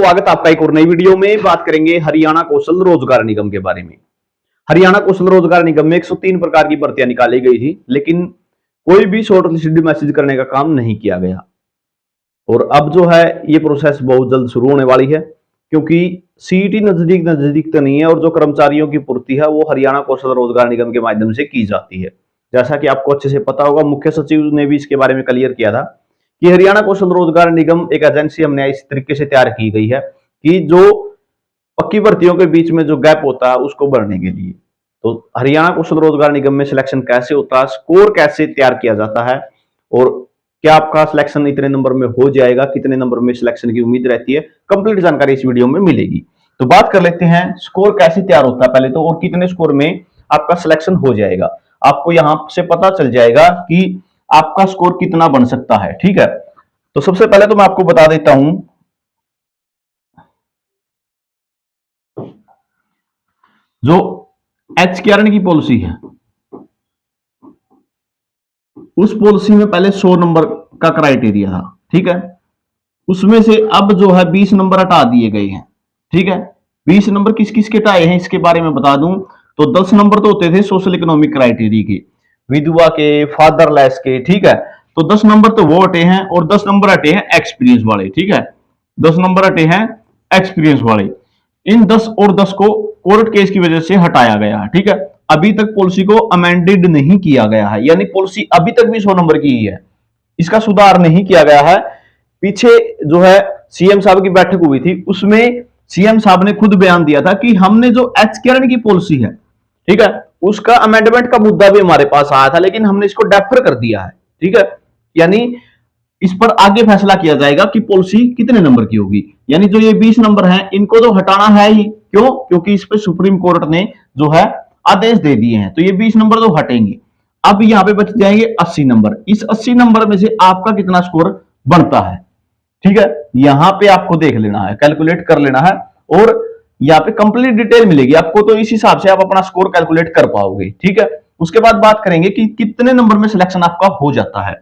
स्वागत आपका एक और नई वीडियो में। बात करेंगे हरियाणा कौशल रोजगार निगम के बारे में। हरियाणा कौशल रोजगार निगम में 103 प्रकार की भर्तियां निकाली गई थी, लेकिन कोई भी शॉर्ट लिस्टेड मैसेज करने का काम नहीं किया गया। और अब जो है ये प्रोसेस बहुत जल्द शुरू होने वाली है, क्योंकि सीईटी नजदीक नजदीक तो नहीं है और जो कर्मचारियों की पूर्ति है वो हरियाणा कौशल रोजगार निगम के माध्यम से की जाती है। जैसा कि आपको अच्छे से पता होगा, मुख्य सचिव ने भी इसके बारे में क्लियर किया था कि हरियाणा कौशल रोजगार निगम एक एजेंसी हमने इस तरीके से तैयार की गई है कि जो पक्की भर्तियों के बीच में जो गैप होता है उसको भरने के लिए। तो हरियाणा कौशल रोजगार निगम में सिलेक्शन कैसे होता है, स्कोर कैसे तैयार किया जाता है, और क्या आपका सिलेक्शन इतने नंबर में हो जाएगा, कितने नंबर में सिलेक्शन की उम्मीद रहती है, कंप्लीट जानकारी इस वीडियो में मिलेगी। तो बात कर लेते हैं स्कोर कैसे तैयार होता है पहले तो, और कितने स्कोर में आपका सिलेक्शन हो जाएगा। आपको यहां से पता चल जाएगा कि आपका स्कोर कितना बन सकता है। ठीक है, तो सबसे पहले तो मैं आपको बता देता हूं जो एचकेआरएन की पॉलिसी है, उस पॉलिसी में पहले 100 नंबर का क्राइटेरिया था। ठीक है, उसमें से अब जो है 20 नंबर हटा दिए गए हैं। ठीक है, 20 नंबर किस किस के हटाए हैं इसके बारे में बता दूं तो 10 नंबर तो होते थे सोशल इकोनॉमिक क्राइटेरिया के, विधवा के, फादरलेस के। ठीक है, तो 10 नंबर तो वो हटे हैं और 10 नंबर हटे हैं एक्सपीरियंस वाले। ठीक है, 10 नंबर हटे हैं एक्सपीरियंस वाले। इन 10 और 10 को कोर्ट केस की वजह से हटाया गया है। ठीक है, अभी तक पॉलिसी को अमेंडेड नहीं किया गया है, यानी पॉलिसी अभी तक भी 100 नंबर की ही है, इसका सुधार नहीं किया गया है। पीछे जो है सीएम साहब की बैठक हुई थी, उसमें सीएम साहब ने खुद बयान दिया था कि हमने जो एचकेआरएन की पॉलिसी है, ठीक है, उसका अमेंडमेंट का मुद्दा भी हमारे पास आया था, लेकिन हमने इसको डेफर कर दिया है। ठीक है, यानी इस पर आगे फैसला किया जाएगा कि पॉलिसी कितने नंबर की होगी। यानी जो ये 20 नंबर हैं इनको तो हटाना है ही, क्यों? क्योंकि इस पर सुप्रीम कोर्ट ने जो है आदेश दे दिए हैं, तो ये 20 नंबर तो हटेंगे। अब यहाँ पे बच जाएंगे 80 नंबर। इस 80 नंबर में से आपका कितना स्कोर बनता है, ठीक है, यहां पे आपको देख लेना है, कैलकुलेट कर लेना है, और यहाँ पे कंप्लीट डिटेल मिलेगी आपको, तो इस हिसाब से आप अपना स्कोर कैलकुलेट कर पाओगे। ठीक है, उसके बाद बात करेंगे कि कितने नंबर में सिलेक्शन आपका हो जाता है।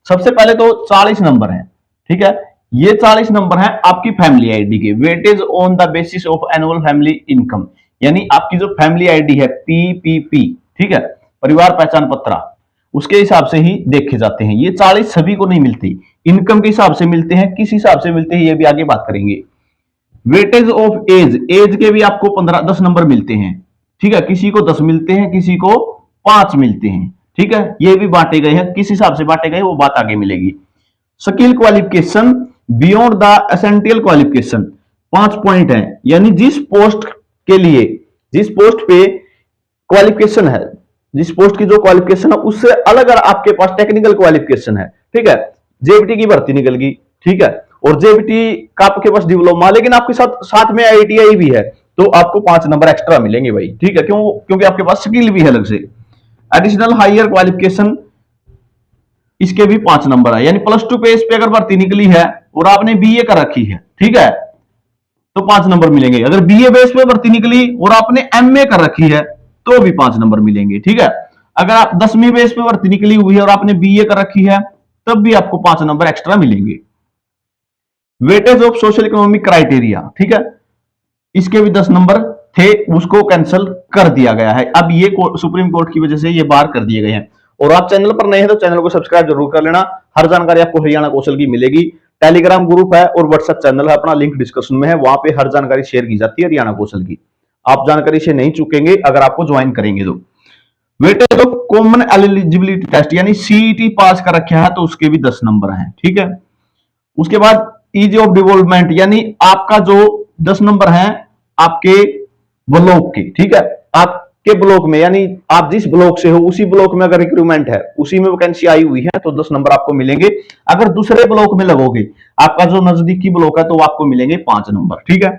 सबसे पहले तो 40 नंबर है। ठीक है, ये 40 नंबर है आपकी फैमिली आईडी के, weightage on the basis of annual family income, यानी आपकी जो फैमिली आईडी है पीपीपी, ठीक है, परिवार पहचान पत्र, उसके हिसाब से ही देखे जाते हैं। ये 40 सभी को नहीं मिलती, इनकम के हिसाब से मिलते हैं। किस हिसाब से मिलते हैं ये भी आगे बात करेंगे। वेटेज ऑफ एज, एज के भी आपको 10 नंबर मिलते हैं। ठीक है, किसी को 10 मिलते हैं, किसी को 5 मिलते हैं। ठीक है, ये भी बांटे गए हैं, किस हिसाब से बांटे गए वो बात आगे मिलेगी। Skill qualification beyond the essential qualification, 5 point है, यानी जिस पोस्ट के लिए, जिस पोस्ट पे क्वालिफिकेशन है, जिस पोस्ट की जो क्वालिफिकेशन है उससे अलग अगर आपके पास टेक्निकल क्वालिफिकेशन है, ठीक है, जेबीटी की भर्ती निकल गई, ठीक है, और जेबीटी का आपके पास डिप्लोमा, लेकिन आपके साथ साथ में आईटीआई भी है, तो आपको 5 नंबर एक्स्ट्रा मिलेंगे भाई। ठीक है, क्यों? क्योंकि आपके पास स्किल भी है अलग से। एडिशनल हायर क्वालिफिकेशन, इसके भी 5 नंबर है, यानी +2 पे इस पे अगर भर्ती निकली है और आपने बीए कर रखी है, ठीक है, तो 5 नंबर मिलेंगे। अगर बीए बेस पे भर्ती निकली और आपने एमए कर रखी है तो भी 5 नंबर मिलेंगे। ठीक है, अगर आप 10वीं बेस पे भर्ती निकली हुई है और आपने बीए कर रखी है तब भी आपको 5 नंबर एक्स्ट्रा मिलेंगे। Weightage of social economic criteria, ठीक है, इसके भी 10 नंबर थे, उसको कैंसिल कर दिया गया है। अब ये सुप्रीम कोर्ट की वजह से ये बाहर कर दिए गए हैं। और आप चैनल पर नए हैं तो चैनल को सब्सक्राइब जरूर कर लेना, हर जानकारी आपको हरियाणा कौशल की मिलेगी। टेलीग्राम ग्रुप है और व्हाट्सएप चैनल है अपना, लिंक डिस्क्रिप्शन में है, वहां पे हर जानकारी शेयर की जाती है हरियाणा कौशल की। आप जानकारी से नहीं चुकेंगे अगर आपको ज्वाइन करेंगे तो। Weightage of common eligibility test, यानी सीईटी पास कर रखा है तो उसके भी 10 नंबर हैं। ठीक है, उसके बाद इज ऑफ डेवलपमेंट, यानी आपका जो 10 नंबर है आपके ब्लॉक के, ठीक है, आपके ब्लॉक में, यानी आप जिस ब्लॉक से हो उसी ब्लॉक में अगर रिक्रूटमेंट है, उसी में वैकेंसी आई हुई है तो 10 नंबर आपको मिलेंगे। अगर दूसरे ब्लॉक में लगोगे, आपका जो नजदीकी ब्लॉक है, तो आपको मिलेंगे 5 नंबर। ठीक है,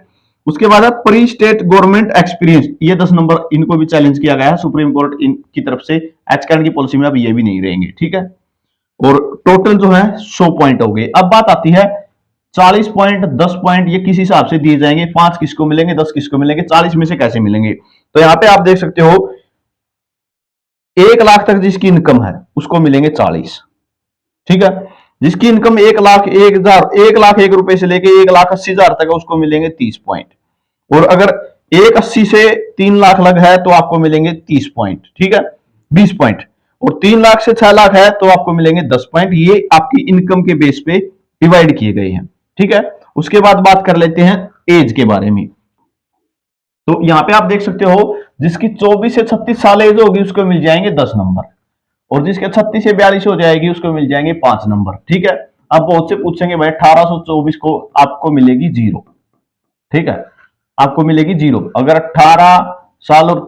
उसके बाद प्री स्टेट गवर्नमेंट एक्सपीरियंस, ये 10 नंबर, इनको भी चैलेंज किया गया है सुप्रीम कोर्ट की तरफ से। एचकेआरएन की पॉलिसी में अब ये भी नहीं रहेंगे। ठीक है, और टोटल जो है 100 पॉइंट हो गए। अब बात आती है 40 पॉइंट, 10 पॉइंट, ये किस हिसाब से दिए जाएंगे, 5 किसको मिलेंगे, 10 किसको मिलेंगे, 40 में से कैसे मिलेंगे। तो यहां पे आप देख सकते हो 1 लाख तक जिसकी इनकम है उसको मिलेंगे 40। ठीक है, जिसकी इनकम 1,01,000 से लेके 1,80,000 तक है उसको मिलेंगे 30 पॉइंट। और अगर 1,80 से 3 लाख लग है तो आपको मिलेंगे 30 पॉइंट, ठीक है, 20 पॉइंट। और 3 लाख से 6 लाख है तो आपको मिलेंगे 10 पॉइंट। ये आपकी इनकम के बेस पे डिवाइड किए गए हैं, ठीक है। उसके बाद बात कर लेते हैं एज के बारे में। तो यहां पे आप देख सकते हो जिसकी 24 से 36 साल एज होगी उसको मिल जाएंगे 10 नंबर, और जिसके 36 से 42 हो जाएगी उसको मिल जाएंगे 5 नंबर, ठीक है। अब बहुत से पूछेंगे भाई 1824 को आपको मिलेगी 0, ठीक है, आपको मिलेगी 0 अगर 18 साल और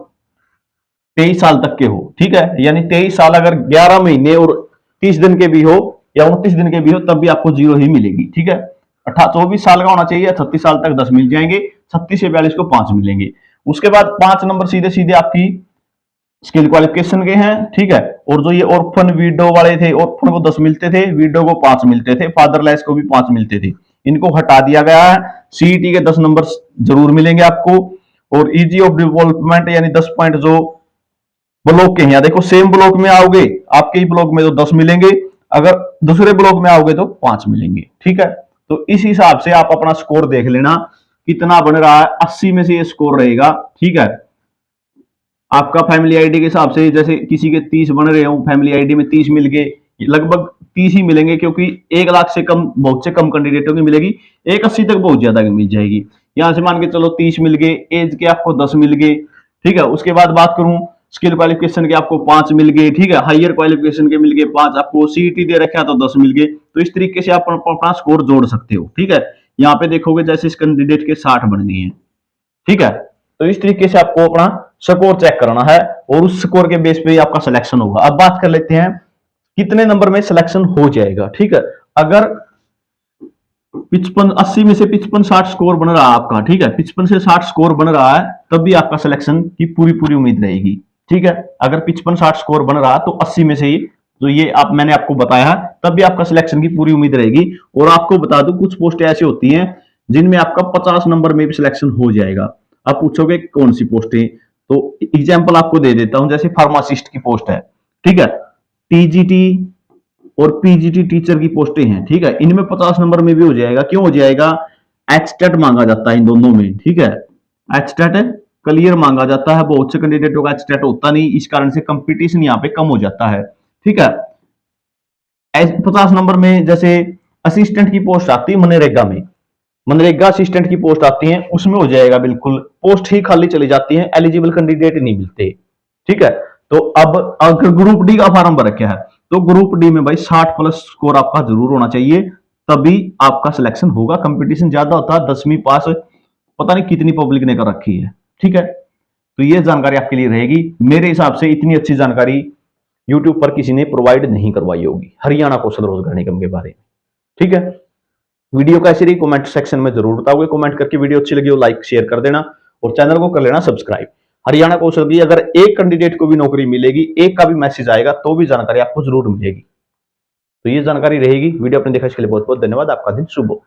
23 साल तक के हो, ठीक है, यानी 23 साल अगर 11 महीने और 30 दिन के भी हो या 29 दिन के भी हो तब भी आपको 0 ही मिलेगी, ठीक है। 24 साल का होना चाहिए, 36 साल तक 10 मिल जाएंगे, 36 से 42 को 5 मिलेंगे। उसके बाद 5 नंबर सीधे सीधे आपकी स्किल क्वालिफिकेशन के हैं, ठीक है। और जो ये ऑर्फन विडो वाले थे, ऑर्फन को 10 मिलते थे, विडो को 5 मिलते थे, फादरलेस को भी 5 मिलते थे, इनको हटा दिया गया है। सीईटी के 10 नंबर जरूर मिलेंगे आपको। और इजी ऑफ डेवलपमेंट यानी 10 पॉइंट जो ब्लॉक के हैं, देखो सेम ब्लॉक में आओगे आपके ही ब्लॉक में तो 10 मिलेंगे, अगर दूसरे ब्लॉक में आओगे तो 5 मिलेंगे, ठीक है। तो इस हिसाब से आप अपना स्कोर देख लेना कितना बन रहा है, 80 में से ये स्कोर रहेगा, ठीक है। आपका फैमिली आईडी के हिसाब से जैसे किसी के 30 बन रहे हो, फैमिली आईडी में 30 मिल गए, लगभग 30 ही मिलेंगे क्योंकि 1 लाख से कम, बहुत से कम कैंडिडेटों की मिलेगी, 1,80 तक बहुत ज्यादा मिल जाएगी। यहां से मान के चलो 30 मिल गए, एज के आपको 10 मिल गए, ठीक है। उसके बाद बात करूं स्किल क्वालिफिकेशन के आपको 5 मिल गए, ठीक है, हायर क्वालिफिकेशन के मिल गए 5, आपको सीईटी दे रखा तो 10 मिल गए। तो इस तरीके से आप अपना स्कोर जोड़ सकते हो, ठीक है। यहाँ पे देखोगे जैसे इस कैंडिडेट के 60 बन गए हैं, ठीक है। तो इस तरीके से आपको अपना स्कोर चेक करना है और उस स्कोर के बेस पे ही आपका सिलेक्शन होगा। अब बात कर लेते हैं कितने नंबर में सिलेक्शन हो जाएगा, ठीक है। अगर 55 80 में से 55-60 स्कोर बन रहा है आपका, ठीक है, 55 से 60 स्कोर बन रहा है तब भी आपका सिलेक्शन की पूरी पूरी उम्मीद रहेगी, ठीक है। अगर 55-60 स्कोर बन रहा है तो 80 में से ही तो ये मैंने आपको बताया तब भी आपका सिलेक्शन की पूरी उम्मीद रहेगी। और आपको बता दूं कुछ पोस्टें ऐसी होती हैं जिनमें आपका 50 नंबर में भी सिलेक्शन हो जाएगा। आप पूछोगे कौन सी पोस्टें, तो एग्जाम्पल आपको दे देता हूं, जैसे फार्मासिस्ट की पोस्ट है, ठीक है, टीजीटी और पीजीटी टीचर की पोस्टें हैं, ठीक है, इनमें 50 नंबर में भी हो जाएगा। क्यों हो जाएगा, एचटेट मांगा जाता है इन दोनों में, ठीक है, एचटेट क्लियर मांगा जाता है, बहुत से कैंडिडेटों का एचटेट होता नहीं, इस कारण से कंपटीशन यहाँ पे कम हो जाता है, ठीक है। 50 नंबर में जैसे असिस्टेंट की पोस्ट आती है मनरेगा में, मनरेगा असिस्टेंट की पोस्ट आती है उसमें हो जाएगा, बिल्कुल पोस्ट ही खाली चली जाती है, एलिजिबल कैंडिडेट नहीं मिलते, ठीक है। तो अब अगर ग्रुप डी का फॉर्म भर रखा है तो ग्रुप डी में भाई 60 प्लस स्कोर आपका जरूर होना चाहिए, तभी आपका सिलेक्शन होगा। कंपटीशन ज्यादा होता है, 10वीं पास पता नहीं कितनी पब्लिक ने कर रखी है, ठीक है। तो ये जानकारी आपके लिए रहेगी। मेरे हिसाब से इतनी अच्छी जानकारी यूट्यूब पर किसी ने प्रोवाइड नहीं करवाई होगी हरियाणा कौशल रोजगार निगम के बारे में, ठीक है। वीडियो कैसी रही कमेंट सेक्शन में जरूर बताओगे, कमेंट करके वीडियो अच्छी लगी हो लाइक शेयर कर देना और चैनल को कर लेना सब्सक्राइब। हरियाणा कौशल की अगर एक कैंडिडेट को भी नौकरी मिलेगी, एक का भी मैसेज आएगा तो भी जानकारी आपको जरूर मिलेगी। तो ये जानकारी रहेगी। वीडियो आपने देखा इसके लिए बहुत बहुत धन्यवाद। आपका दिन शुभ हो।